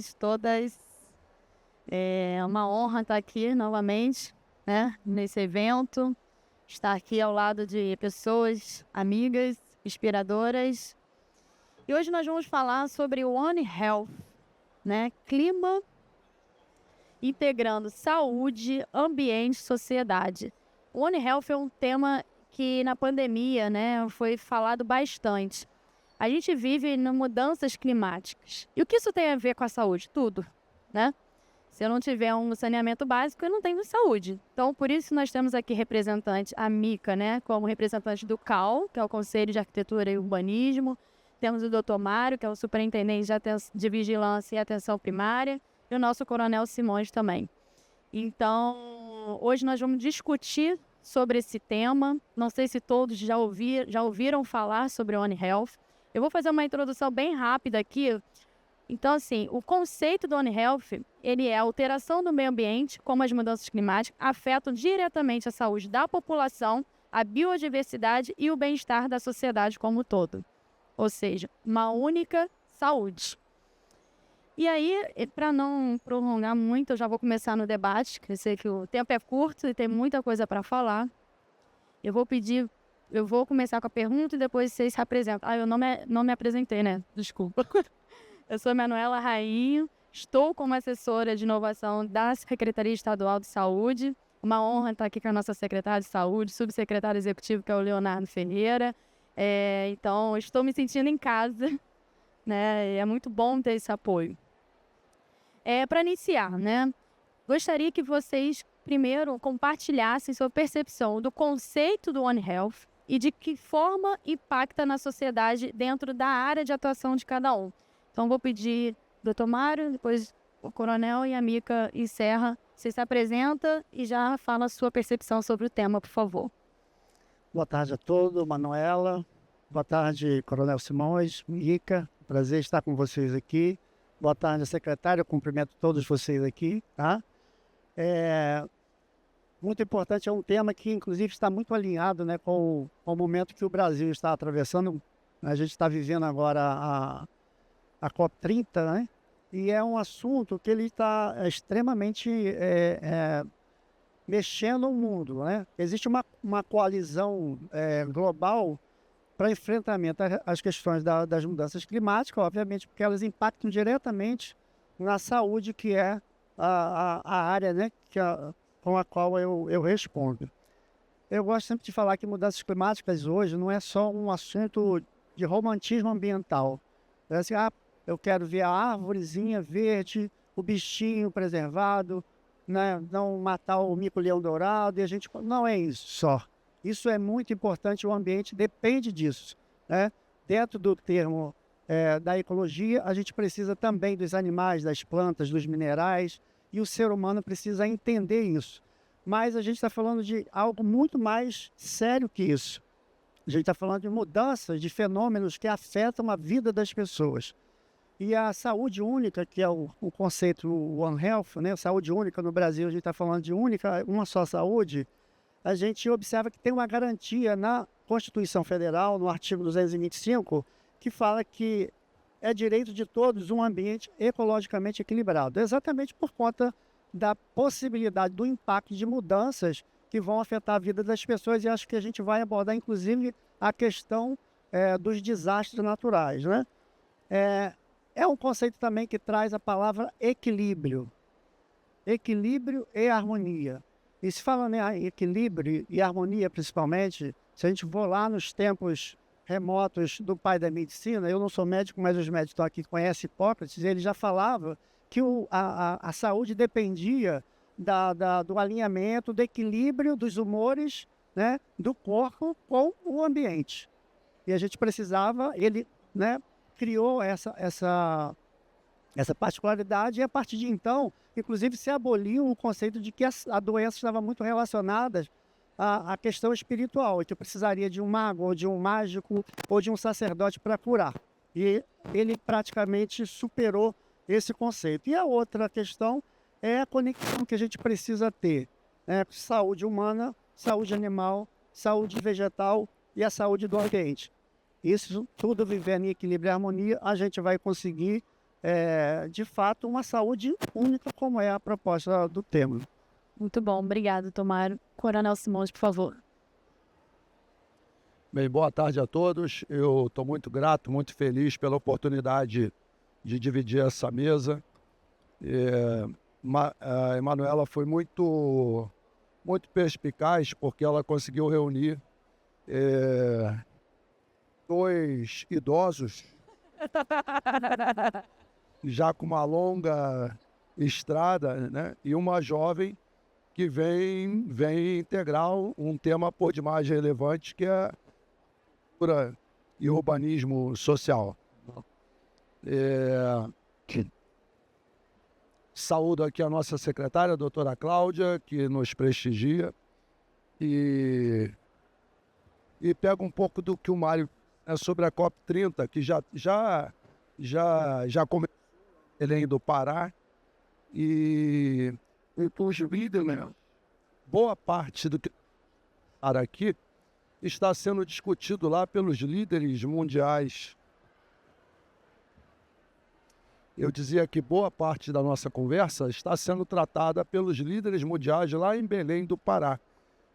todos, todas. É uma honra estar aqui novamente, né, nesse evento, estar aqui ao lado de pessoas, amigas, inspiradoras. E hoje nós vamos falar sobre o One Health, né, clima integrando saúde, ambiente e sociedade. O One Health é um tema que na pandemia, né, foi falado bastante. A gente vive em mudanças climáticas. E o que isso tem a ver com a saúde? Tudo, né? Se eu não tiver um saneamento básico, eu não tenho saúde. Então, por isso nós temos aqui representante, a Mica, né, como representante do CAU, que é o Conselho de Arquitetura e Urbanismo. Temos o Dr. Mário, que é o Superintendente de Vigilância e Atenção Primária, e o nosso Coronel Simões também. Então, hoje nós vamos discutir sobre esse tema. Não sei se todos já ouviram falar sobre o One Health. Eu vou fazer uma introdução bem rápida aqui. Então, assim, o conceito do One Health, ele é a alteração do meio ambiente, como as mudanças climáticas, afetam diretamente a saúde da população, a biodiversidade e o bem-estar da sociedade como um todo. Ou seja, uma única saúde. E aí, para não prolongar muito, eu já vou começar no debate, que eu sei que o tempo é curto e tem muita coisa para falar. Eu vou começar com a pergunta e depois vocês se apresentam. Eu não me apresentei, né? Desculpa. Eu sou Manuela Rainho, estou como assessora de inovação da Secretaria Estadual de Saúde. Uma honra estar aqui com a nossa secretária de saúde, subsecretário executivo, que é o Leonardo Ferreira. Então, estou me sentindo em casa, né? É muito bom ter esse apoio. Para iniciar, né? Gostaria que vocês primeiro compartilhassem sua percepção do conceito do One Health e de que forma impacta na sociedade dentro da área de atuação de cada um. Então, vou pedir o Dr. Mário, depois o Coronel e a Mica encerra. Você se apresenta e já fala a sua percepção sobre o tema, por favor. Boa tarde a todos, Manuela. Boa tarde, Coronel Simões, Mica. Prazer estar com vocês aqui. Boa tarde, secretário. Eu cumprimento todos vocês aqui, tá? Muito importante, é um tema que, inclusive, está muito alinhado, né, com o momento que o Brasil está atravessando. A gente está vivendo agora a COP30, né? E é um assunto que ele está extremamente mexendo o mundo, né? Existe uma coalizão global para enfrentamento às questões das mudanças climáticas, obviamente, porque elas impactam diretamente na saúde, que é a área, né, com a qual eu respondo. Eu gosto sempre de falar que mudanças climáticas hoje não é só um assunto de romantismo ambiental. É assim, eu quero ver a árvorezinha verde, o bichinho preservado, né? Não matar o mico-leão dourado. E a gente não é isso só. Isso é muito importante, o ambiente depende disso, né? Dentro do termo da ecologia, a gente precisa também dos animais, das plantas, dos minerais, e o ser humano precisa entender isso. Mas a gente está falando de algo muito mais sério que isso. A gente está falando de mudanças, de fenômenos que afetam a vida das pessoas. E a saúde única, que é o conceito One Health, né? Saúde única no Brasil, a gente está falando de uma só saúde. A gente observa que tem uma garantia na Constituição Federal, no artigo 225, que fala que é direito de todos um ambiente ecologicamente equilibrado. Exatamente por conta da possibilidade do impacto de mudanças que vão afetar a vida das pessoas, e acho que a gente vai abordar, inclusive, a questão dos desastres naturais, né? É um conceito também que traz a palavra equilíbrio. Equilíbrio e harmonia. E se fala em equilíbrio e harmonia, principalmente, se a gente for lá nos tempos remotos do pai da medicina, eu não sou médico, mas os médicos estão aqui, conhecem Hipócrates, ele já falava que a saúde dependia do alinhamento, do equilíbrio dos humores, né, do corpo com o ambiente. E a gente precisava, ele, né, criou essa particularidade, e a partir de então, inclusive, se aboliu o conceito de que a doença estava muito relacionada à questão espiritual, e que eu precisaria de um mago, ou de um mágico, ou de um sacerdote para curar. E ele praticamente superou esse conceito. E a outra questão é a conexão que a gente precisa ter, né? Saúde humana, saúde animal, saúde vegetal e a saúde do ambiente. Isso tudo vivendo em equilíbrio e harmonia, a gente vai conseguir de fato, uma saúde única, como é a proposta do tema. Muito bom, obrigado, Tomário. Coronel Simões, por favor. Bem, boa tarde a todos. Eu estou muito grato, muito feliz pela oportunidade de dividir essa mesa. A Emanuela foi muito perspicaz, porque ela conseguiu reunir dois idosos já com uma longa estrada, né? E uma jovem que vem integrar um tema por demais relevante, que é cultura e urbanismo social. Saúdo aqui a nossa secretária, a doutora Cláudia, que nos prestigia, e pego um pouco do que o Mário sobre a COP30, que já começou em Belém do Pará, e os líderes, né? Boa parte do que para aqui está sendo discutido lá pelos líderes mundiais. Eu dizia que boa parte da nossa conversa está sendo tratada pelos líderes mundiais lá em Belém do Pará.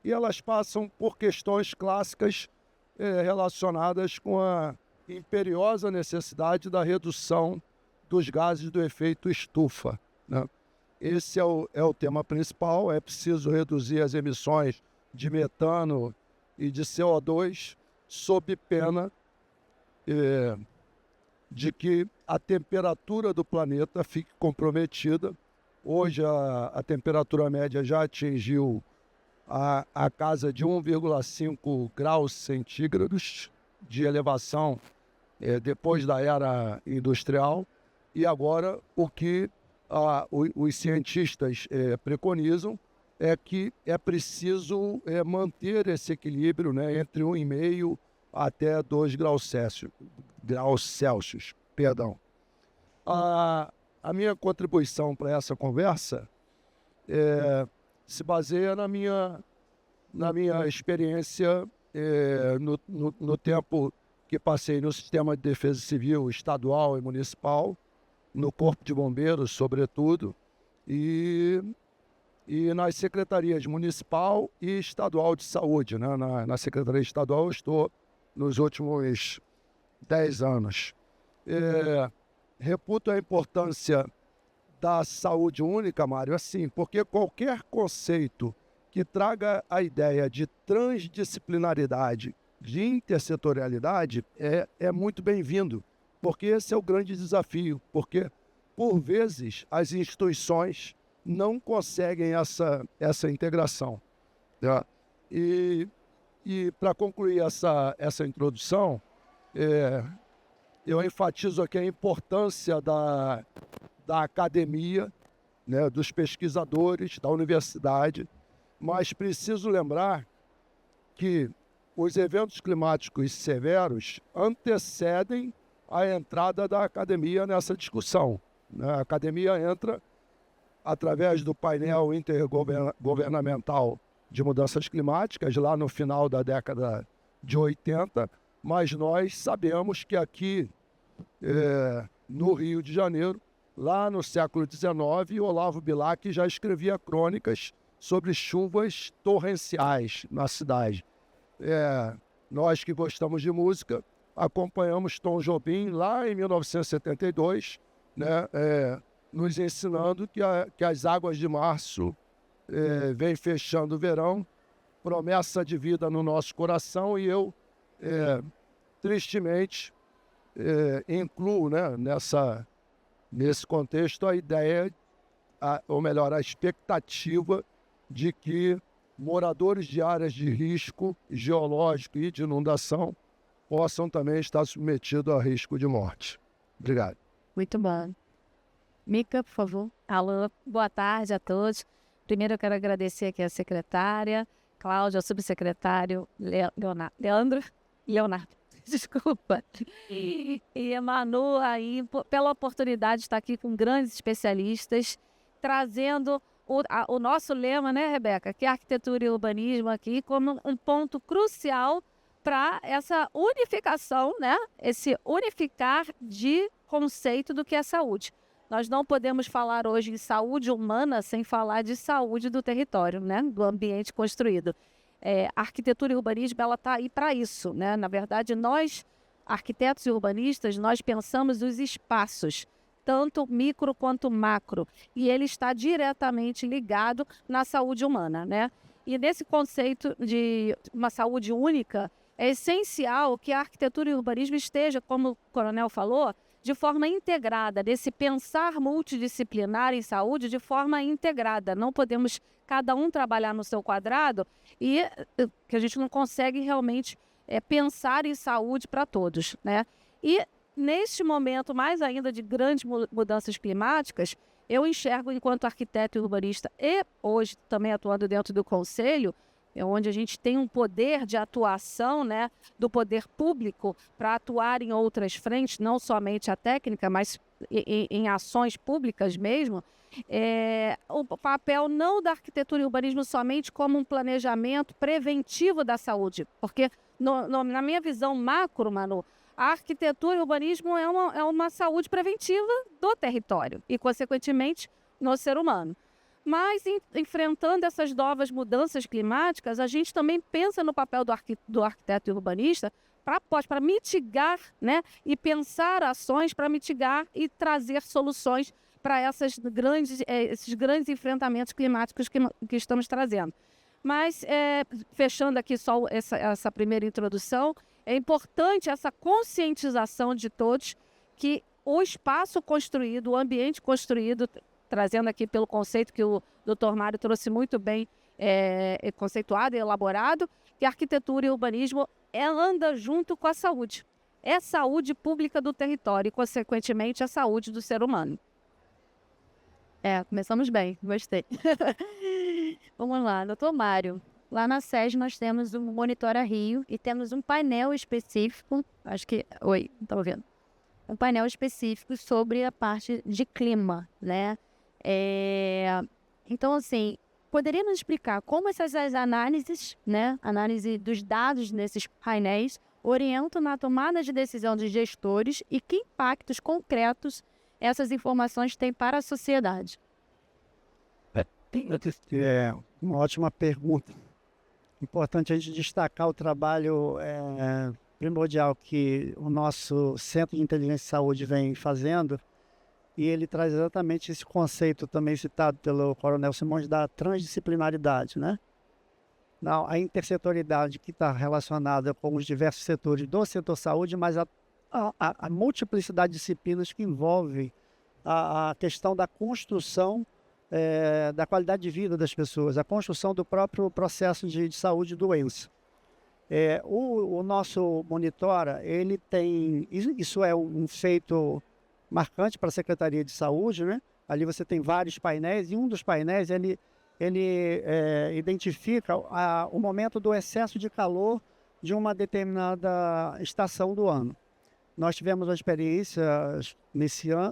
E elas passam por questões clássicas relacionadas com a imperiosa necessidade da redução dos gases do efeito estufa, né? Esse é o tema principal. É preciso reduzir as emissões de metano e de CO2 sob pena de que a temperatura do planeta fique comprometida. Hoje a temperatura média já atingiu a casa de 1,5 graus centígrados de elevação depois da era industrial. E agora o que os cientistas preconizam é que é preciso manter esse equilíbrio, né, entre 1,5 até 2 graus Celsius. Perdão. A minha contribuição para essa conversa se baseia na minha experiência no tempo que passei no sistema de defesa civil estadual e municipal, no Corpo de Bombeiros, sobretudo, e nas secretarias municipal e estadual de saúde, né? Na Secretaria Estadual eu estou nos últimos 10 anos. Reputo a importância da saúde única, Mário, assim, porque qualquer conceito que traga a ideia de transdisciplinaridade, de intersetorialidade, é muito bem-vindo, porque esse é o grande desafio, porque, por vezes, as instituições não conseguem essa integração, tá? E para concluir essa introdução, eu enfatizo aqui a importância da academia, né, dos pesquisadores, da universidade, mas preciso lembrar que os eventos climáticos severos antecedem a entrada da academia nessa discussão, né? A academia entra através do painel intergovernamental de mudanças climáticas, lá no final da década de 80, mas nós sabemos que aqui, no Rio de Janeiro, lá no século XIX, Olavo Bilac já escrevia crônicas sobre chuvas torrenciais na cidade. Nós que gostamos de música, acompanhamos Tom Jobim lá em 1972, né, nos ensinando que as águas de março vêm fechando o verão, promessa de vida no nosso coração, e eu, tristemente, incluo, né, nesse contexto a ideia, ou melhor, a expectativa de que moradores de áreas de risco geológico e de inundação possam também estar submetidos a risco de morte. Obrigado. Muito bom. Mica, por favor. Alô, boa tarde a todos. Primeiro eu quero agradecer aqui a secretária, Cláudia, ao subsecretário Leonardo, desculpa. E Manu aí, pela oportunidade de estar aqui com grandes especialistas, trazendo o nosso lema, né, Rebeca? Que é arquitetura e urbanismo aqui como um ponto crucial para essa unificação, né? Esse unificar de conceito do que é saúde. Nós não podemos falar hoje em saúde humana sem falar de saúde do território, né? Do ambiente construído. A arquitetura e urbanismo, ela está aí para isso, né? Na verdade, nós, arquitetos e urbanistas, nós pensamos os espaços, tanto micro quanto macro, e ele está diretamente ligado na saúde humana, né? E nesse conceito de uma saúde única, é essencial que a arquitetura e o urbanismo esteja, como o coronel falou, de forma integrada, desse pensar multidisciplinar em saúde de forma integrada. Não podemos cada um trabalhar no seu quadrado e que a gente não consegue realmente pensar em saúde para todos, né? E neste momento, mais ainda de grandes mudanças climáticas, eu enxergo enquanto arquiteto e urbanista e hoje também atuando dentro do conselho, onde a gente tem um poder de atuação, né, do poder público para atuar em outras frentes, não somente a técnica, mas em ações públicas mesmo, o papel não da arquitetura e urbanismo somente como um planejamento preventivo da saúde, porque na minha visão macro, Manu, a arquitetura e urbanismo é uma saúde preventiva do território e, consequentemente, no ser humano. Mas, enfrentando essas novas mudanças climáticas, a gente também pensa no papel do arquiteto e urbanista para mitigar, né, e pensar ações para mitigar e trazer soluções para esses grandes enfrentamentos climáticos que estamos trazendo. Mas, fechando aqui só essa primeira introdução, é importante essa conscientização de todos que o espaço construído, o ambiente construído, trazendo aqui pelo conceito que o Dr. Mário trouxe muito bem conceituado e elaborado, que a arquitetura e o urbanismo anda junto com a saúde. É saúde pública do território e, consequentemente, a saúde do ser humano. Começamos bem, gostei. Vamos lá, doutor Mário. Lá na SES nós temos um Monitora Rio e temos um painel específico, oi, não estou ouvindo. Um painel específico sobre a parte de clima, né? Então, assim, poderia nos explicar como essas análises, né? Análise dos dados nesses painéis orientam na tomada de decisão de gestores e que impactos concretos essas informações têm para a sociedade? É uma ótima pergunta. Importante a gente destacar o trabalho primordial que o nosso Centro de Inteligência e Saúde vem fazendo, e ele traz exatamente esse conceito também citado pelo Coronel Simões da transdisciplinaridade, né? A intersetorialidade que está relacionada com os diversos setores do setor saúde, mas a multiplicidade de disciplinas que envolve a questão da construção da qualidade de vida das pessoas, a construção do próprio processo de saúde e doença. O nosso Monitora, ele tem, isso é um feito marcante para a Secretaria de Saúde, né? Ali você tem vários painéis, e um dos painéis, ele identifica o momento do excesso de calor de uma determinada estação do ano. Nós tivemos uma experiência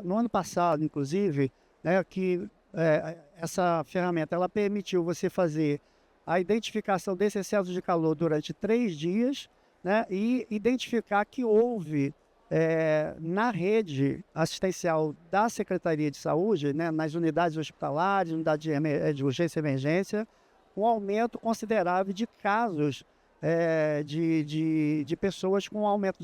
no ano passado, inclusive, né, que essa ferramenta ela permitiu você fazer a identificação desse excesso de calor durante 3 dias, né, e identificar que houve na rede assistencial da Secretaria de Saúde, né, nas unidades hospitalares, unidades de urgência e emergência, um aumento considerável de casos de pessoas com aumento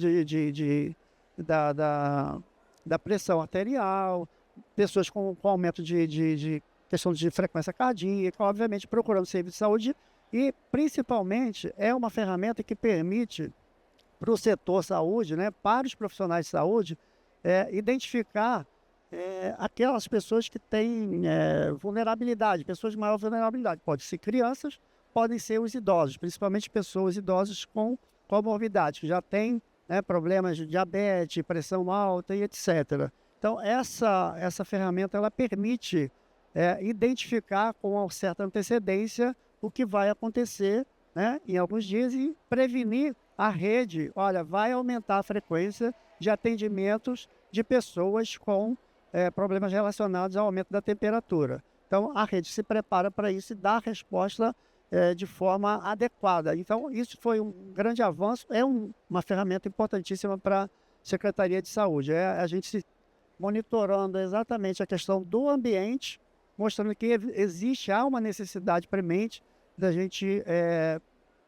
da pressão arterial, pessoas com aumento de questão de frequência cardíaca, obviamente procurando serviço de saúde, e principalmente é uma ferramenta que permite para o setor saúde, né, para os profissionais de saúde, identificar aquelas pessoas que têm vulnerabilidade, pessoas de maior vulnerabilidade. Pode ser crianças, podem ser os idosos, principalmente pessoas idosas com comorbidades, que já têm problemas de diabetes, pressão alta e etc. Então, essa ferramenta ela permite identificar com uma certa antecedência o que vai acontecer, né, em alguns dias, e prevenir a rede. Olha, vai aumentar a frequência de atendimentos de pessoas com problemas relacionados ao aumento da temperatura. Então, a rede se prepara para isso e dá a resposta de forma adequada. Então, isso foi um grande avanço, uma ferramenta importantíssima para a Secretaria de Saúde. É a gente se monitorando exatamente a questão do ambiente, mostrando que há uma necessidade premente da gente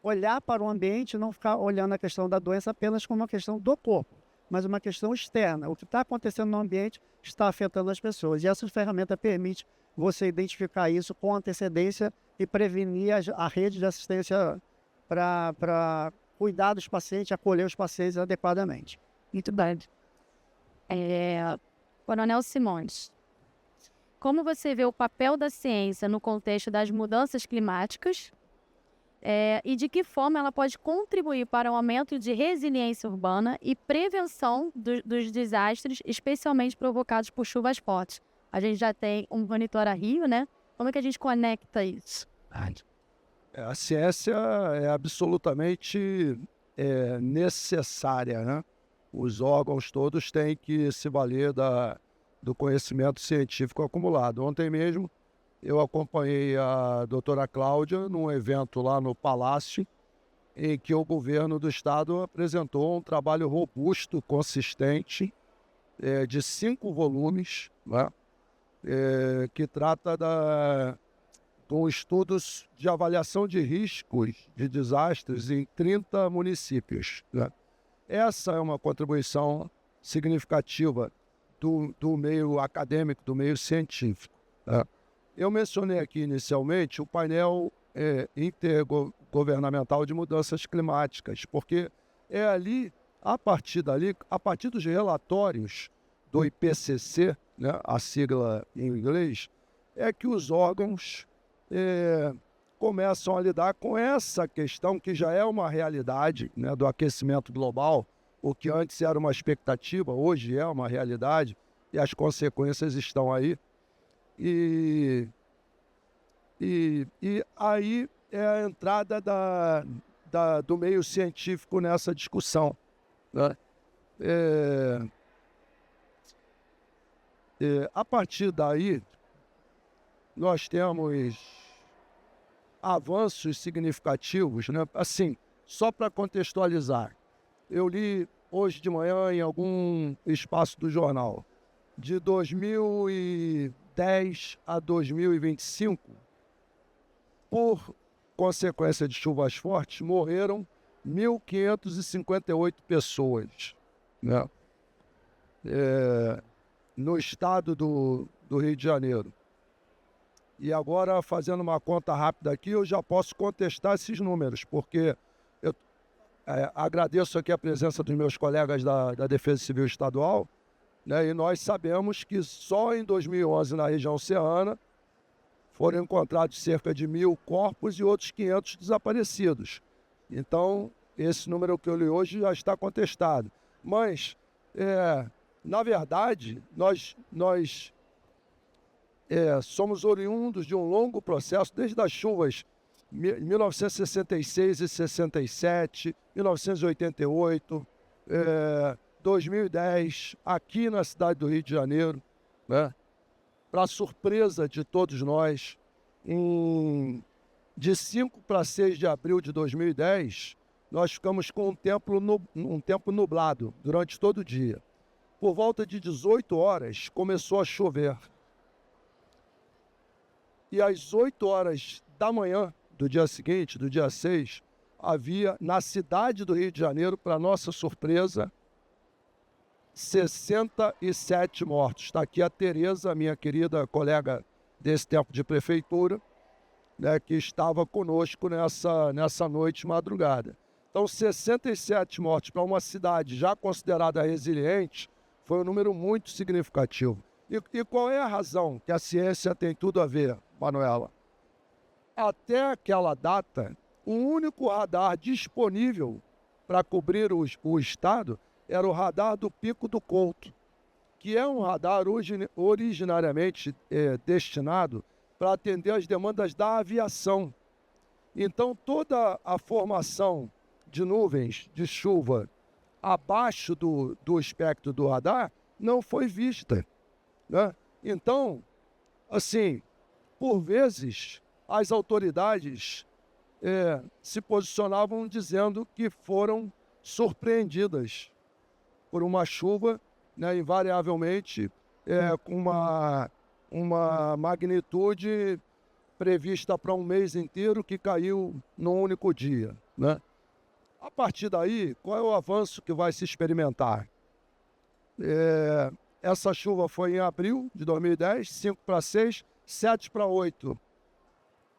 olhar para o ambiente e não ficar olhando a questão da doença apenas como uma questão do corpo, mas uma questão externa. O que está acontecendo no ambiente está afetando as pessoas. E essa ferramenta permite você identificar isso com antecedência e prevenir a rede de assistência para cuidar dos pacientes, acolher os pacientes adequadamente. Muito bem. Coronel Simões, como você vê o papel da ciência no contexto das mudanças climáticas e de que forma ela pode contribuir para o aumento de resiliência urbana e prevenção dos desastres, especialmente provocados por chuvas fortes? A gente já tem um Monitora Rio, né? Como é que a gente conecta isso? A ciência é absolutamente necessária, né? Os órgãos todos têm que se valer do conhecimento científico acumulado. Ontem mesmo eu acompanhei a doutora Cláudia num evento lá no Palácio, em que o governo do estado apresentou um trabalho robusto, consistente, de 5 volumes, né? Que trata com estudos de avaliação de riscos de desastres em 30 municípios, né? Essa é uma contribuição significativa do meio acadêmico, do meio científico, né? Eu mencionei aqui inicialmente o painel intergovernamental de mudanças climáticas, porque a partir dos relatórios do IPCC, né, a sigla em inglês, é que os órgãos começam a lidar com essa questão que já é uma realidade, né, do aquecimento global, o que antes era uma expectativa, hoje é uma realidade e as consequências estão aí. E aí é a entrada do meio científico nessa discussão, né? A partir daí, nós temos avanços significativos, né? Assim, só para contextualizar, eu li hoje de manhã em algum espaço do jornal, de 2010 a 2025, por consequência de chuvas fortes, morreram 1.558 pessoas, né? No estado do Rio de Janeiro. E agora, fazendo uma conta rápida aqui, eu já posso contestar esses números, porque eu agradeço aqui a presença dos meus colegas da Defesa Civil Estadual, né? E nós sabemos que só em 2011, na região oceana, foram encontrados cerca de 1.000 corpos e outros 500 desaparecidos. Então, esse número que eu li hoje já está contestado. Mas, na verdade, nós somos oriundos de um longo processo, desde as chuvas 1966 e 67, 1988, 2010, aqui na cidade do Rio de Janeiro, né? Para surpresa de todos nós, de 5 para 6 de abril de 2010, nós ficamos com um tempo nublado durante todo o dia. Por volta de 18 horas, começou a chover. E às 8 horas da manhã do dia seguinte, do dia 6, havia na cidade do Rio de Janeiro, para nossa surpresa, 67 mortos. Está aqui a Tereza, minha querida colega desse tempo de prefeitura, né, que estava conosco nessa noite madrugada. Então, 67 mortos para uma cidade já considerada resiliente foi um número muito significativo. E qual é a razão que a ciência tem tudo a ver, Manuela? Até aquela data, o único radar disponível para cobrir o estado era o radar do Pico do Couto, que é um radar originariamente destinado para atender às demandas da aviação. Então, toda a formação de nuvens de chuva abaixo do espectro do radar não foi vista, né? Então, assim, por vezes, as autoridades se posicionavam dizendo que foram surpreendidas por uma chuva, né, invariavelmente com uma magnitude prevista para um mês inteiro que caiu num único dia, né? A partir daí, qual é o avanço que vai se experimentar? Essa chuva foi em abril de 2010, 5 para 6, 7 para 8.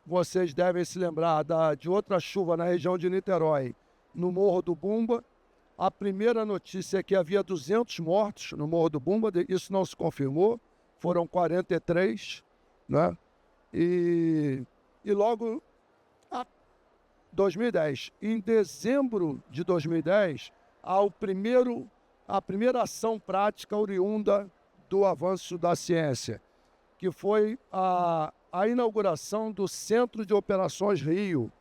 Vocês devem se lembrar de outra chuva na região de Niterói, no Morro do Bumba. A primeira notícia é que havia 200 mortos no Morro do Bumba, isso não se confirmou, foram 43, né? E logo, 2010, em dezembro de 2010, há a primeira ação prática oriunda do avanço da ciência, que foi a inauguração do Centro de Operações Rio,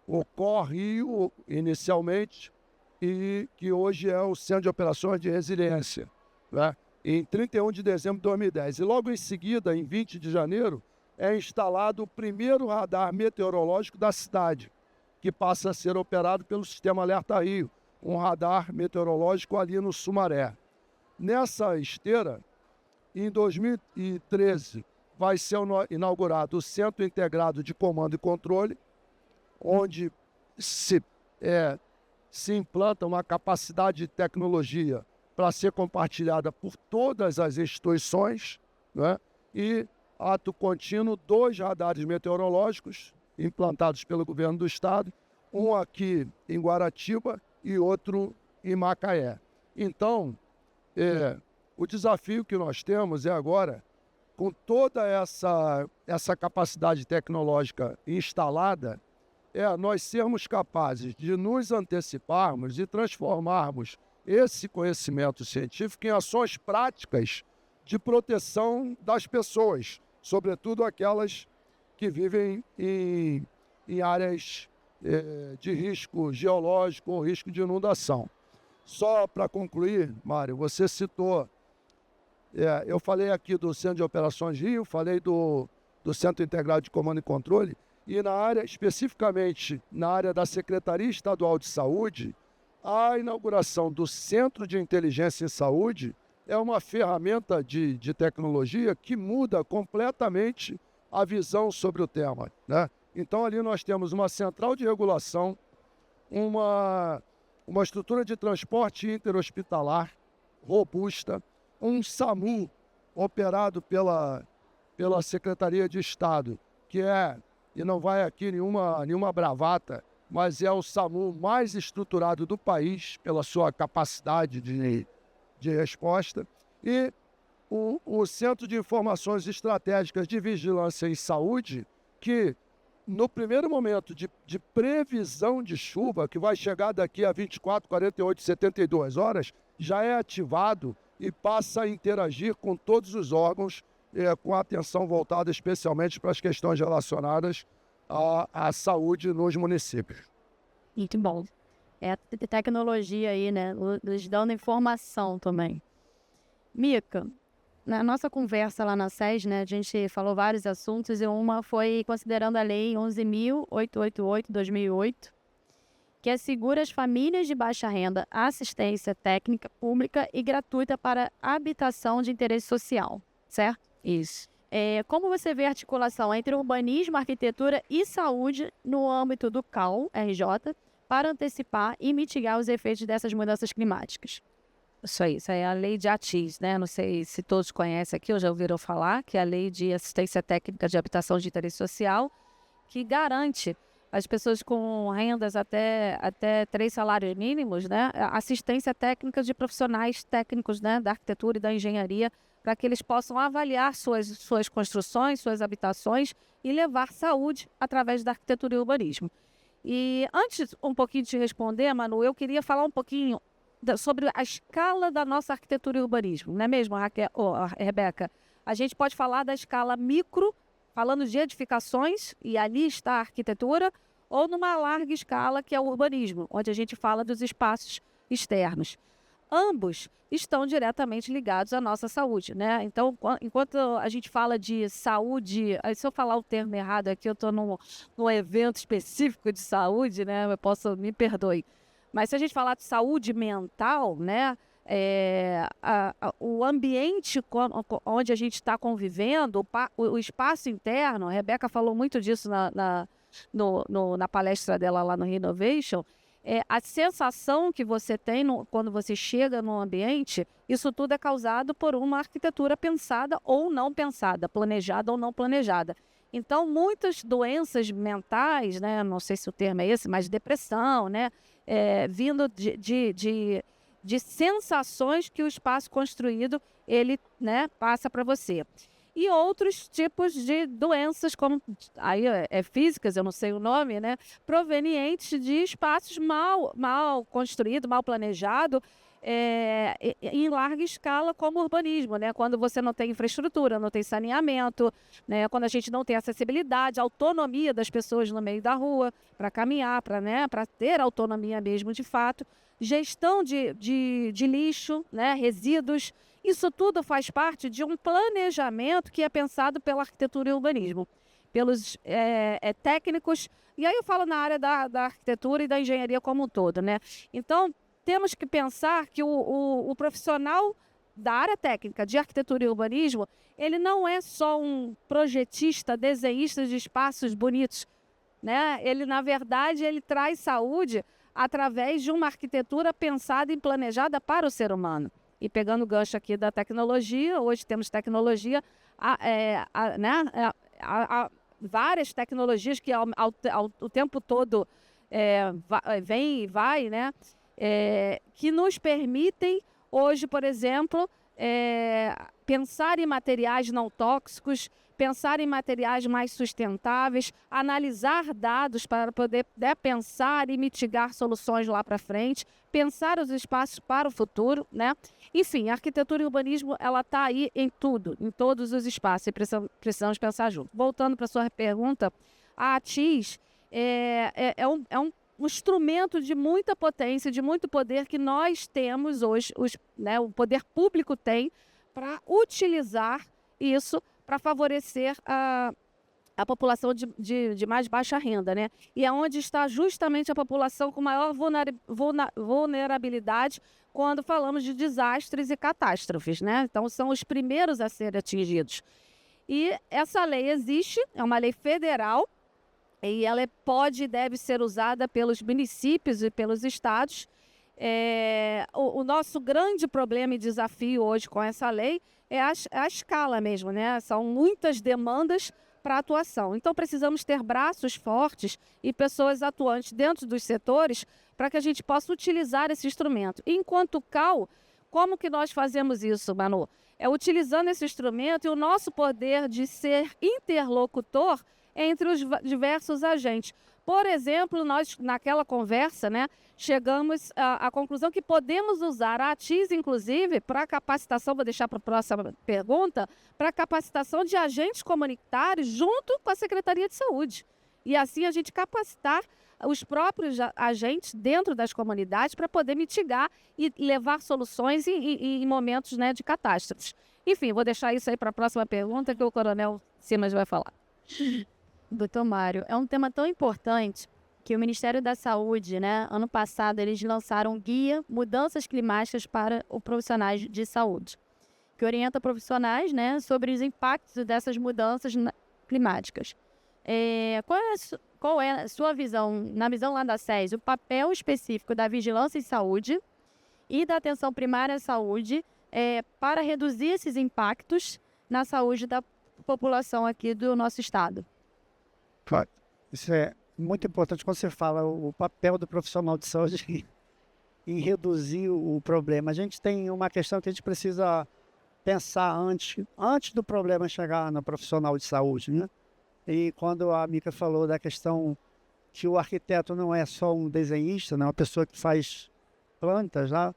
o COR Rio, inicialmente, e que hoje é o Centro de Operações de Resiliência, né? Em 31 de dezembro de 2010. E logo em seguida, em 20 de janeiro, é instalado o primeiro radar meteorológico da cidade, que passa a ser operado pelo Sistema Alerta Rio, um radar meteorológico ali no Sumaré. Nessa esteira, em 2013, vai ser inaugurado o Centro Integrado de Comando e Controle, onde se implanta uma capacidade de tecnologia para ser compartilhada por todas as instituições, né? E, ato contínuo, 2 radares meteorológicos implantados pelo governo do estado, um aqui em Guaratiba e outro em Macaé. Então, o desafio que nós temos é agora, com toda essa capacidade tecnológica instalada, nós sermos capazes de nos anteciparmos e transformarmos esse conhecimento científico em ações práticas de proteção das pessoas, sobretudo aquelas que vivem em áreas de risco geológico ou risco de inundação. Só para concluir, Mário, você citou, eu falei aqui do Centro de Operações Rio, falei do Centro Integrado de Comando e Controle, e especificamente na área da Secretaria Estadual de Saúde, a inauguração do Centro de Inteligência em Saúde é uma ferramenta de tecnologia que muda completamente a visão sobre o tema, né? Então, ali nós temos uma central de regulação, uma estrutura de transporte interhospitalar robusta, um SAMU operado pela Secretaria de Estado, que e não vai aqui nenhuma bravata, mas é o SAMU mais estruturado do país pela sua capacidade de resposta, e o Centro de Informações Estratégicas de Vigilância em Saúde, que no primeiro momento de previsão de chuva, que vai chegar daqui a 24, 48, 72 horas, já é ativado e passa a interagir com todos os órgãos, com a atenção voltada especialmente para as questões relacionadas à saúde nos municípios. Muito bom. Tecnologia aí, né? Nos dando informação também. Mica, na nossa conversa lá na SES, né, a gente falou vários assuntos e uma foi considerando a Lei 11.888/2008, que assegura às famílias de baixa renda assistência técnica pública e gratuita para habitação de interesse social, certo? Isso. Como você vê a articulação entre urbanismo, arquitetura e saúde no âmbito do CAU-RJ para antecipar e mitigar os efeitos dessas mudanças climáticas? Isso é a lei de ATIS, né? Não sei se todos conhecem aqui ou já ouviram falar, que é a Lei de Assistência Técnica de Habitação de Interesse Social, que garante às pessoas com rendas até 3 salários mínimos, né, assistência técnica de profissionais técnicos, né, da arquitetura e da engenharia, para que eles possam avaliar suas construções, suas habitações e levar saúde através da arquitetura e urbanismo. E antes um pouquinho de te responder, Manu, eu queria falar um pouquinho sobre a escala da nossa arquitetura e urbanismo, não é mesmo, Rebeca? A gente pode falar da escala micro, falando de edificações, e ali está a arquitetura, ou numa larga escala, que é o urbanismo, onde a gente fala dos espaços externos. ambos estão diretamente ligados à nossa saúde, né? Então, enquanto a gente fala de saúde, se eu falar o termo errado aqui, eu estou num evento específico de saúde, né? Me perdoe. Mas se a gente falar de saúde mental, né? O ambiente onde a gente está convivendo, o espaço interno, a Rebeca falou muito disso na palestra dela lá no Renovation, a sensação que você tem quando você chega no ambiente, isso tudo é causado por uma arquitetura pensada ou não pensada, planejada ou não planejada. Então, muitas doenças mentais, né, não sei se o termo é esse, mas depressão, né, vindo de sensações que o espaço construído ele, né, passa para você. E outros tipos de doenças, como aí físicas, eu não sei o nome, né, provenientes de espaços mal construídos, mal planejados, em larga escala, como o urbanismo, né? Quando você não tem infraestrutura, não tem saneamento, né? Quando a gente não tem acessibilidade, autonomia das pessoas no meio da rua, para caminhar, para ter autonomia mesmo de fato, gestão de lixo, né? Resíduos. Isso tudo faz parte de um planejamento que é pensado pela arquitetura e urbanismo, pelos técnicos, e aí eu falo na área da arquitetura e da engenharia como um todo, né? Então, temos que pensar que o profissional da área técnica de arquitetura e urbanismo, ele não é só um projetista, desenhista de espaços bonitos, né? Ele, na verdade, ele traz saúde através de uma arquitetura pensada e planejada para o ser humano. E pegando o gancho aqui da tecnologia, hoje temos tecnologia, várias tecnologias que o tempo todo vem e vai, né? Que nos permitem hoje, por exemplo, pensar em materiais não tóxicos, pensar em materiais mais sustentáveis, analisar dados para poder pensar e mitigar soluções lá para frente, pensar os espaços para o futuro, né? Enfim, a arquitetura e urbanismo, ela está aí em tudo, em todos os espaços, e precisamos pensar junto. Voltando para a sua pergunta, a ATIS é um instrumento de muita potência, de muito poder que nós temos hoje, né, o poder público tem, para utilizar isso para favorecer a população de mais baixa renda, né? E é onde está justamente a população com maior vulnerabilidade quando falamos de desastres e catástrofes, né? Então, são os primeiros a serem atingidos. E essa lei existe, é uma lei federal, e ela pode e deve ser usada pelos municípios e pelos estados. O nosso grande problema e desafio hoje com essa lei é a escala mesmo, né? São muitas demandas para atuação. Então, precisamos ter braços fortes e pessoas atuantes dentro dos setores para que a gente possa utilizar esse instrumento. Enquanto CAL, como que nós fazemos isso, Manu? É utilizando esse instrumento e o nosso poder de ser interlocutor entre os diversos agentes. Por exemplo, nós, naquela conversa, né, chegamos à conclusão que podemos usar a ATIS, inclusive, para capacitação, vou deixar para a próxima pergunta, para capacitação de agentes comunitários junto com a Secretaria de Saúde. E assim a gente capacitar os próprios agentes dentro das comunidades para poder mitigar e levar soluções em momentos, né, de catástrofes. Enfim, vou deixar isso aí para a próxima pergunta que o Coronel Simas vai falar. Doutor Mário, é um tema tão importante que o Ministério da Saúde, né, ano passado, eles lançaram um guia Mudanças Climáticas para os Profissionais de Saúde, que orienta profissionais, né, sobre os impactos dessas mudanças climáticas. Qual é a sua visão, na visão lá da SES, o papel específico da vigilância em saúde e da atenção primária à saúde para reduzir esses impactos na saúde da população aqui do nosso estado? Isso é muito importante quando você fala o papel do profissional de saúde em reduzir o problema. A gente tem uma questão que a gente precisa pensar antes do problema chegar no profissional de saúde, né? E quando a Mica falou da questão que o arquiteto não é só um desenhista, não é uma pessoa que faz plantas lá,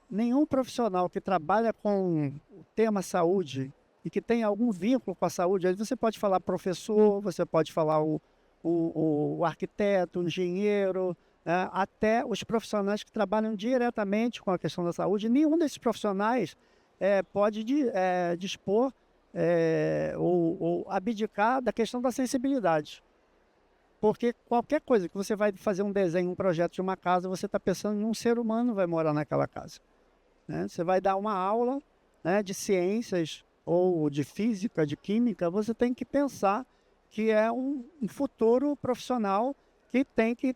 nenhum profissional que trabalha com o tema saúde e que tem algum vínculo com a saúde, aí você pode falar professor, você pode falar o arquiteto, o engenheiro, até os profissionais que trabalham diretamente com a questão da saúde. Nenhum desses profissionais pode dispor ou abdicar da questão da sensibilidade. Porque qualquer coisa que você vai fazer um desenho, um projeto de uma casa, você está pensando em um ser humano que vai morar naquela casa. Né? Você vai dar uma aula, né, de ciências ou de física, de química, você tem que pensar que é um futuro profissional que tem que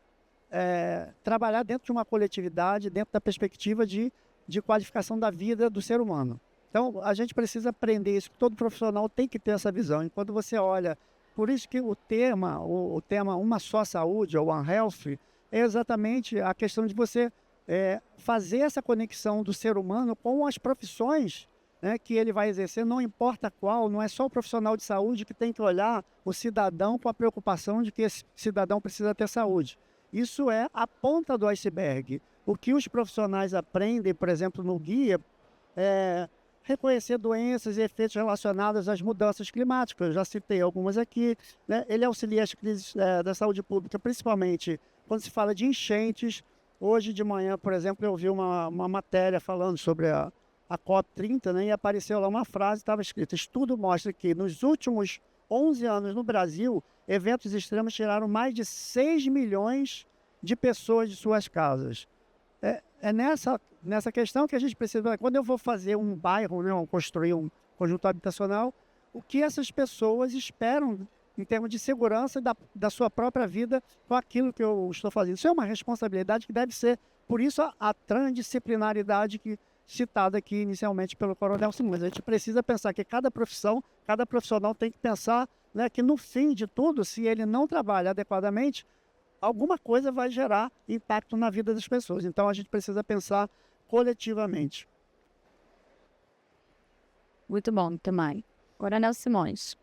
trabalhar dentro de uma coletividade, dentro da perspectiva de qualificação da vida do ser humano. Então, a gente precisa aprender isso, todo profissional tem que ter essa visão. Enquanto você olha, por isso que o tema Uma Só Saúde, ou One Health, é exatamente a questão de você fazer essa conexão do ser humano com as profissões, né, que ele vai exercer, não importa qual, não é só o profissional de saúde que tem que olhar o cidadão com a preocupação de que esse cidadão precisa ter saúde. Isso é a ponta do iceberg. O que os profissionais aprendem, por exemplo, no guia, é reconhecer doenças e efeitos relacionados às mudanças climáticas. Eu já citei algumas aqui, né? Ele auxilia as crises da saúde pública, principalmente quando se fala de enchentes. Hoje de manhã, por exemplo, eu vi uma matéria falando sobre a COP30, né? E apareceu lá uma frase, estava escrita: estudo mostra que nos últimos 11 anos no Brasil, eventos extremos tiraram mais de 6 milhões de pessoas de suas casas. É nessa questão que a gente precisa. Quando eu vou fazer um bairro, né, ou construir um conjunto habitacional, o que essas pessoas esperam em termos de segurança da sua própria vida com aquilo que eu estou fazendo. Isso é uma responsabilidade que deve ser, por isso a transdisciplinaridade citada aqui inicialmente pelo Coronel Simões. A gente precisa pensar que cada profissional tem que pensar, né, que no fim de tudo, se ele não trabalha adequadamente, alguma coisa vai gerar impacto na vida das pessoas. Então a gente precisa pensar coletivamente. Muito bom também. Coronel Simões,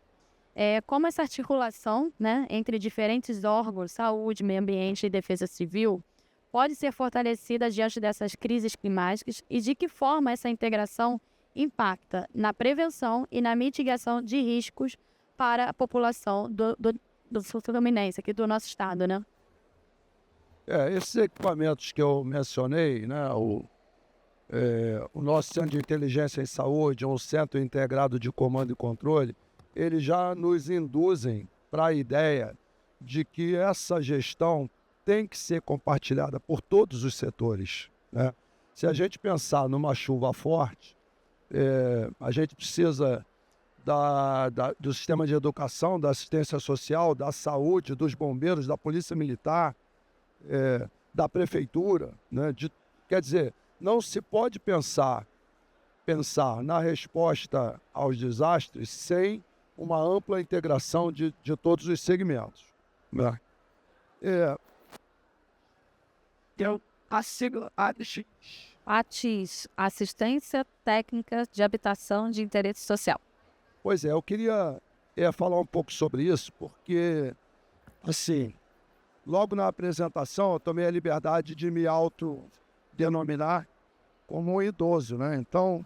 como essa articulação, né, entre diferentes órgãos, saúde, meio ambiente e defesa civil, pode ser fortalecida diante dessas crises climáticas e de que forma essa integração impacta na prevenção e na mitigação de riscos para a população do Sul Fluminense, aqui do nosso estado, né? Esses equipamentos que eu mencionei, né, o nosso Centro de Inteligência em Saúde, um Centro Integrado de Comando e Controle, eles já nos induzem para a ideia de que essa gestão tem que ser compartilhada por todos os setores, né? Se a gente pensar numa chuva forte, a gente precisa do sistema de educação, da assistência social, da saúde, dos bombeiros, da polícia militar, da prefeitura, né? Quer dizer, não se pode pensar na resposta aos desastres sem uma ampla integração de todos os segmentos, né? A sigla ATIS, Assistência Técnica de Habitação de Interesse Social. Pois eu queria falar um pouco sobre isso, porque, assim, logo na apresentação eu tomei a liberdade de me autodenominar como um idoso, né? Então,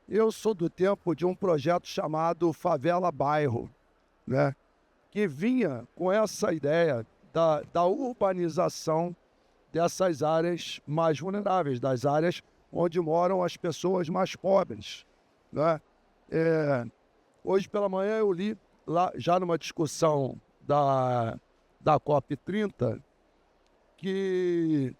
eu sou do tempo de um projeto chamado Favela Bairro, né? Que vinha com essa ideia da urbanização dessas áreas mais vulneráveis, das áreas onde moram as pessoas mais pobres, né? Hoje pela manhã eu li, lá, já numa discussão da COP30, que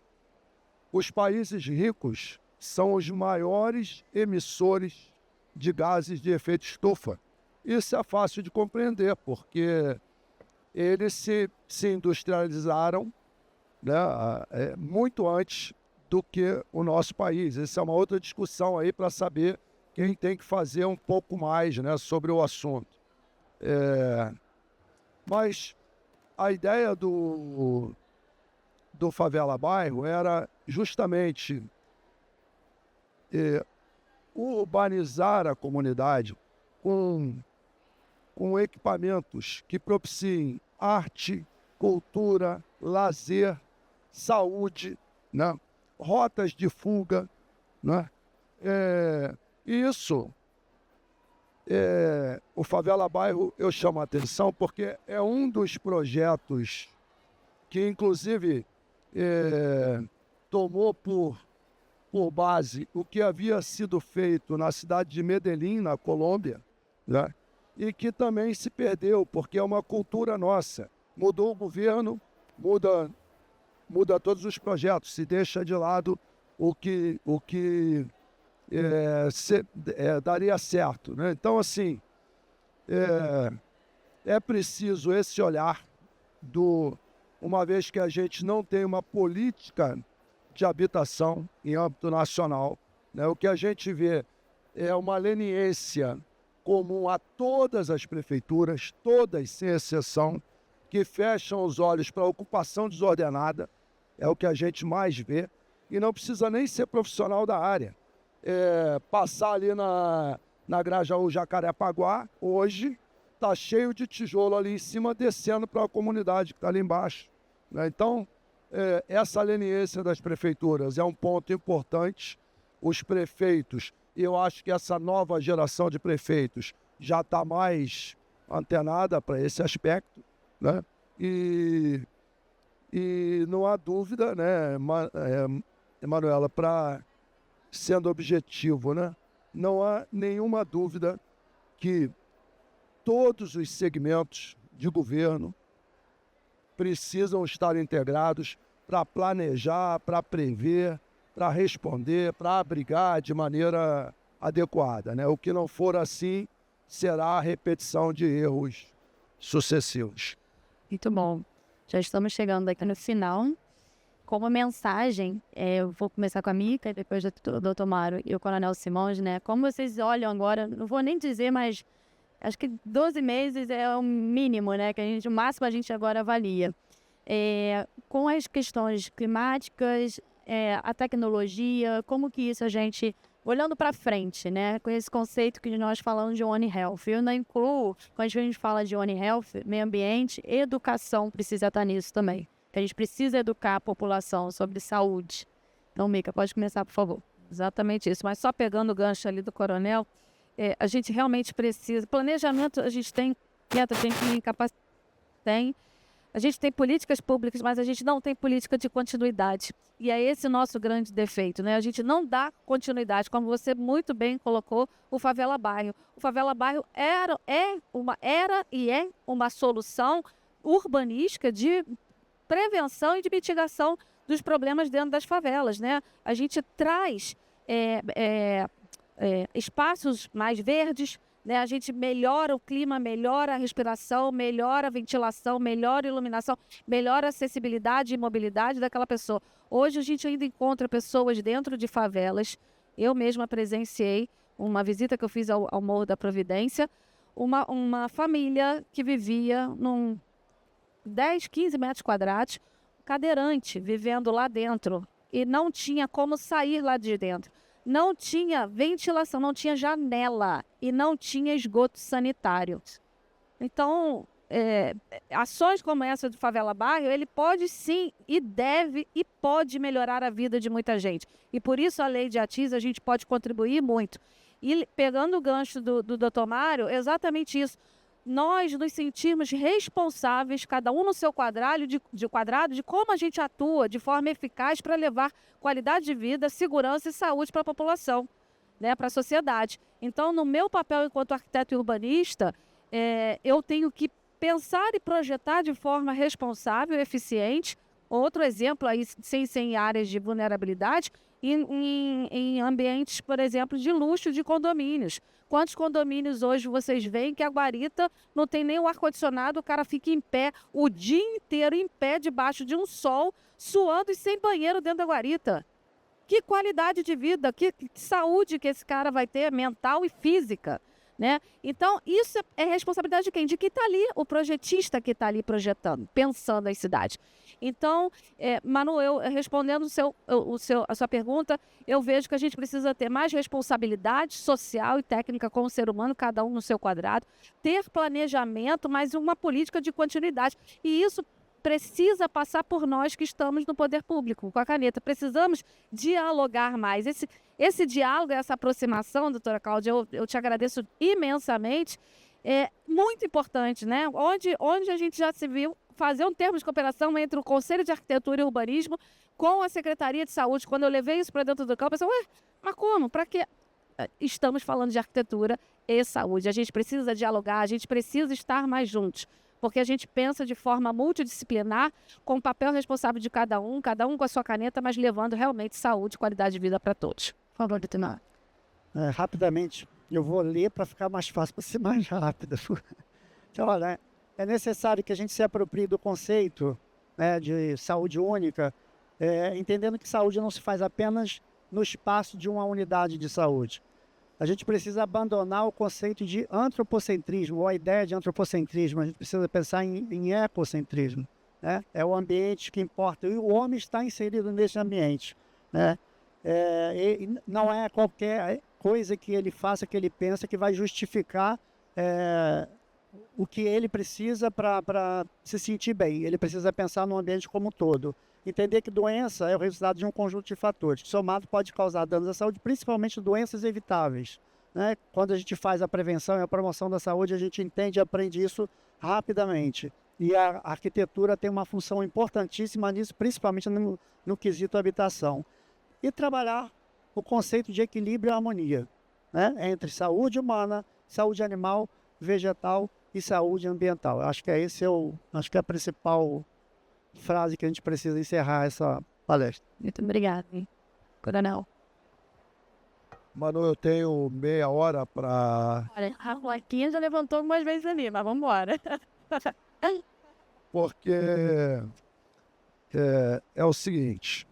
os países ricos são os maiores emissores de gases de efeito estufa. Isso é fácil de compreender, porque eles se industrializaram, né, muito antes do que o nosso país. Essa é uma outra discussão aí para saber quem tem que fazer um pouco mais, né, sobre o assunto. Mas a ideia do Favela Bairro era justamente urbanizar a comunidade com equipamentos que propiciem arte, cultura, lazer, saúde, né? Rotas de fuga, né? Isso, o Favela Bairro, eu chamo a atenção porque é um dos projetos que inclusive tomou por base o que havia sido feito na cidade de Medellín, na Colômbia, né? E que também se perdeu, porque é uma cultura nossa. Mudou o governo, muda todos os projetos, se deixa de lado o que daria certo, né? Então, assim, é preciso esse olhar uma vez que a gente não tem uma política de habitação em âmbito nacional, né? O que a gente vê é uma leniência comum a todas as prefeituras, todas sem exceção, que fecham os olhos para a ocupação desordenada, é o que a gente mais vê, e não precisa nem ser profissional da área. Passar ali na Grajaú Jacarepaguá, hoje, está cheio de tijolo ali em cima, descendo para a comunidade que está ali embaixo, né? Então, essa leniência das prefeituras é um ponto importante. Os prefeitos, eu acho que essa nova geração de prefeitos já está mais antenada para esse aspecto, né? E não há dúvida, né, Emanuela, sendo objetivo, né, não há nenhuma dúvida que todos os segmentos de governo precisam estar integrados para planejar, para prever, para responder, para abrigar de maneira adequada, né? O que não for assim será a repetição de erros sucessivos. Muito bom. Já estamos chegando aqui no final. Como mensagem, eu vou começar com a Mica, e depois do Dr. Mário e o Coronel Simões, né? Como vocês olham agora, não vou nem dizer, mas acho que 12 meses é o mínimo, né? O máximo a gente agora avalia. Com as questões climáticas, a tecnologia, como que isso a gente, olhando para frente, né? Com esse conceito que nós falamos de One Health. Eu não incluo, quando a gente fala de One Health, meio ambiente, educação precisa estar nisso também. A gente precisa educar a população sobre saúde. Então, Mica, pode começar, por favor. Exatamente isso. Mas só pegando o gancho ali do Coronel, a gente realmente precisa. Planejamento a gente tem, a gente tem capacidade. A gente tem políticas públicas, mas a gente não tem política de continuidade. E é esse o nosso grande defeito, né? A gente não dá continuidade, como você muito bem colocou, o Favela Bairro. O Favela Bairro era e é uma solução urbanística de prevenção e de mitigação dos problemas dentro das favelas, né? A gente traz espaços mais verdes, né? A gente melhora o clima, melhora a respiração, melhora a ventilação, melhora a iluminação, melhora a acessibilidade e mobilidade daquela pessoa. Hoje a gente ainda encontra pessoas dentro de favelas. Eu mesma presenciei uma visita que eu fiz ao Morro da Providência, uma família que vivia num 10, 15 metros quadrados, cadeirante, vivendo lá dentro, e não tinha como sair lá de dentro. Não tinha ventilação, não tinha janela e não tinha esgoto sanitário. Então, ações como essa do Favela Bairro, ele pode sim e deve e pode melhorar a vida de muita gente. E por isso a lei de ATIS a gente pode contribuir muito. E pegando o gancho do Dr. Mário, exatamente isso. Nós nos sentimos responsáveis, cada um no seu quadrado, de como a gente atua de forma eficaz para levar qualidade de vida, segurança e saúde para a população, né, para a sociedade. Então, no meu papel enquanto arquiteto e urbanista, eu tenho que pensar e projetar de forma responsável e eficiente. Outro exemplo, aí, sem áreas de vulnerabilidade, em ambientes, por exemplo, de luxo de condomínios. Quantos condomínios hoje vocês veem que a guarita não tem nem o ar-condicionado, o cara fica em pé o dia inteiro, em pé, debaixo de um sol, suando e sem banheiro dentro da guarita? Que qualidade de vida, que saúde que esse cara vai ter, mental e física, né? Então, isso é responsabilidade de quem? De quem está ali, o projetista que está ali projetando, pensando as cidades. Então, Manu, respondendo a sua pergunta, eu vejo que a gente precisa ter mais responsabilidade social e técnica com o ser humano, cada um no seu quadrado, ter planejamento, mas uma política de continuidade. E isso precisa passar por nós que estamos no poder público, com a caneta. Precisamos dialogar mais. Esse diálogo, essa aproximação, doutora Cláudia, eu te agradeço imensamente. É muito importante, né? Onde a gente já se viu fazer um termo de cooperação entre o Conselho de Arquitetura e Urbanismo com a Secretaria de Saúde. Quando eu levei isso para dentro do campo, eu pensei, ué, mas como? Para quê? Estamos falando de arquitetura e saúde. A gente precisa dialogar, a gente precisa estar mais juntos, porque a gente pensa de forma multidisciplinar, com o papel responsável de cada um com a sua caneta, mas levando realmente saúde e qualidade de vida para todos. Por favor, Lieutenant. Rapidamente, eu vou ler para ficar mais fácil, para ser mais rápido. Então, olha, é necessário que a gente se aproprie do conceito, né, de saúde única, entendendo que saúde não se faz apenas no espaço de uma unidade de saúde. A gente precisa abandonar o conceito de antropocentrismo, ou a ideia de antropocentrismo. A gente precisa pensar em ecocentrismo, né? É o ambiente que importa, e o homem está inserido nesse ambiente, né? E não é qualquer coisa que ele faça, que ele pensa, que vai justificar o que ele precisa para se sentir bem. Ele precisa pensar no ambiente como um todo. Entender que doença é o resultado de um conjunto de fatores, que somado pode causar danos à saúde, principalmente doenças evitáveis, né? Quando a gente faz a prevenção e a promoção da saúde, a gente entende e aprende isso rapidamente. E a arquitetura tem uma função importantíssima nisso, principalmente no quesito habitação. E trabalhar o conceito de equilíbrio e harmonia, né? Entre saúde humana, saúde animal, vegetal e saúde ambiental. Acho que acho que é a principal frase que a gente precisa encerrar essa palestra. Muito obrigada, hein? Coronel. Manu, eu tenho meia hora para... Olha, a Joaquinha já levantou algumas vezes ali, mas vamos embora. Porque é o seguinte,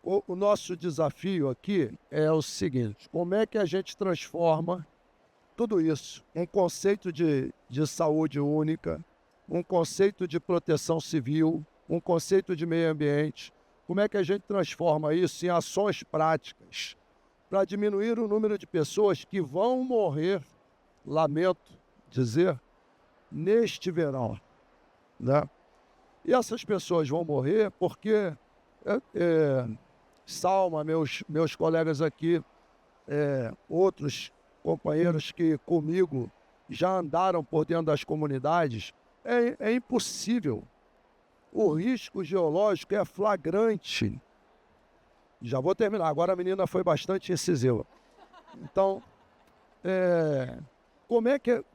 o nosso desafio aqui é o seguinte: como é que a gente transforma tudo isso, um conceito de saúde única, um conceito de proteção civil, um conceito de meio ambiente, como é que a gente transforma isso em ações práticas para diminuir o número de pessoas que vão morrer, lamento dizer, neste verão, né? E essas pessoas vão morrer porque Salma, meus colegas aqui, outros companheiros que comigo já andaram por dentro das comunidades, é impossível. O risco geológico é flagrante. Já vou terminar. Agora a menina foi bastante incisiva. Então,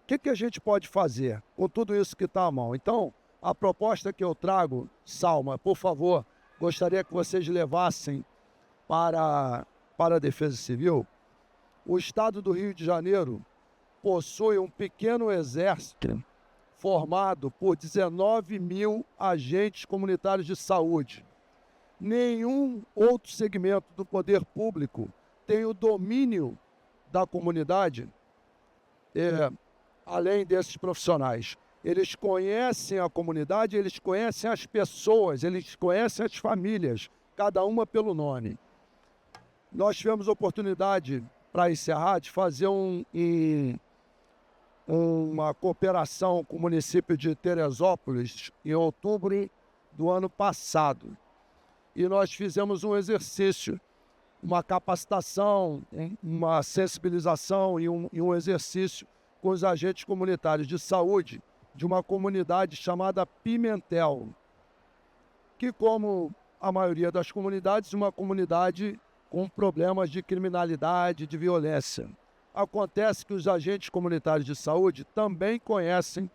que a gente pode fazer com tudo isso que está à mão? Então, a proposta que eu trago, Salma, por favor, gostaria que vocês levassem para a Defesa Civil. O Estado do Rio de Janeiro possui um pequeno exército formado por 19 mil agentes comunitários de saúde. Nenhum outro segmento do poder público tem o domínio da comunidade, além desses profissionais. Eles conhecem a comunidade, eles conhecem as pessoas, eles conhecem as famílias, cada uma pelo nome. Nós tivemos a oportunidade, para encerrar, de fazer uma cooperação com o município de Teresópolis em outubro do ano passado. E nós fizemos um exercício, uma capacitação, uma sensibilização e um exercício com os agentes comunitários de saúde de uma comunidade chamada Pimentel, que, como a maioria das comunidades, uma comunidade com problemas de criminalidade, de violência. Acontece que os agentes comunitários de saúde também conhecem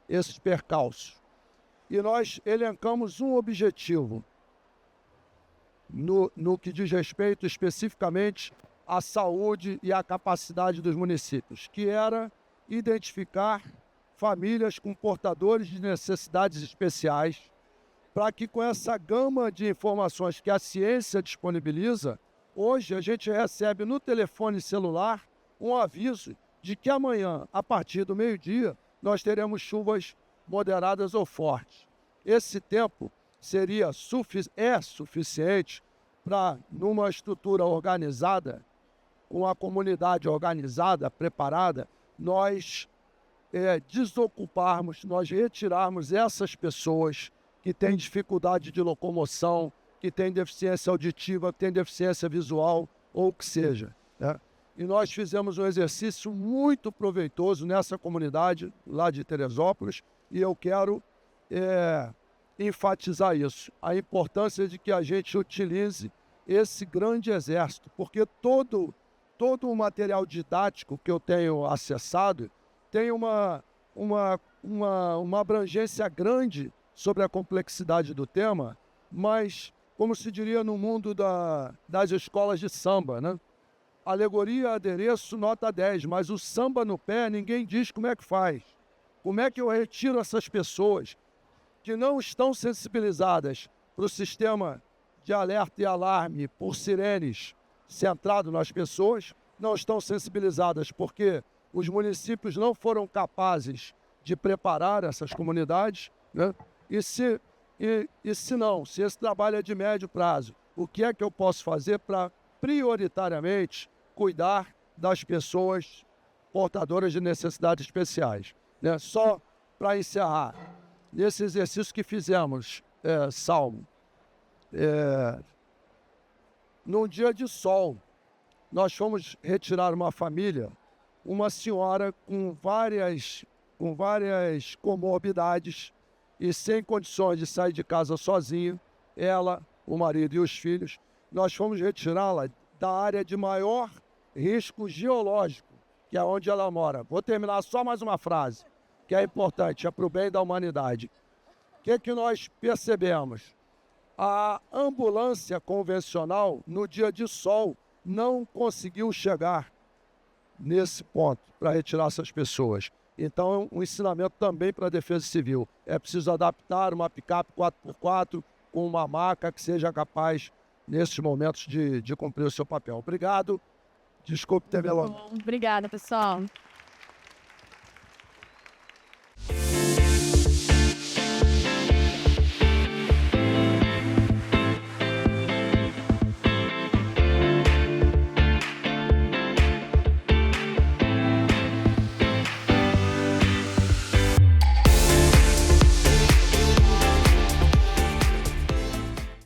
esses percalços. E nós elencamos um objetivo no que diz respeito especificamente à saúde e à capacidade dos municípios, que era identificar famílias com portadores de necessidades especiais, para que, com essa gama de informações que a ciência disponibiliza, hoje a gente recebe no telefone celular um aviso de que amanhã, a partir do meio-dia, nós teremos chuvas moderadas ou fortes. Esse tempo é suficiente para, numa estrutura organizada, com a comunidade organizada, preparada, nós desocuparmos, nós retirarmos essas pessoas que têm dificuldade de locomoção, que têm deficiência auditiva, que têm deficiência visual, ou o que seja, né? e nós fizemos um exercício muito proveitoso nessa comunidade lá de Teresópolis, e eu quero enfatizar isso, a importância de que a gente utilize esse grande exército, porque todo o material didático que eu tenho acessado tem uma abrangência grande sobre a complexidade do tema, mas, como se diria no mundo das escolas de samba, né? Alegoria, adereço, nota 10, mas o samba no pé ninguém diz como é que faz. Como é que eu retiro essas pessoas que não estão sensibilizadas para o sistema de alerta e alarme por sirenes centrado nas pessoas, não estão sensibilizadas porque os municípios não foram capazes de preparar essas comunidades, né? E se esse trabalho é de médio prazo, o que é que eu posso fazer para prioritariamente cuidar das pessoas portadoras de necessidades especiais, né? Só para encerrar, nesse exercício que fizemos, Salmo, num dia de sol, nós fomos retirar uma família, uma senhora com várias comorbidades e sem condições de sair de casa sozinha, ela, o marido e os filhos. Nós fomos retirá-la da área de maior risco geológico, que é onde ela mora. Vou terminar só mais uma frase, que é importante, é para o bem da humanidade. O que nós percebemos? A ambulância convencional, no dia de sol, não conseguiu chegar nesse ponto para retirar essas pessoas. Então, um ensinamento também para a Defesa Civil. É preciso adaptar uma picape 4x4 com uma maca que seja capaz, nesses momentos, de cumprir o seu papel. Obrigado. Desculpe ter me alongado. Obrigada, pessoal.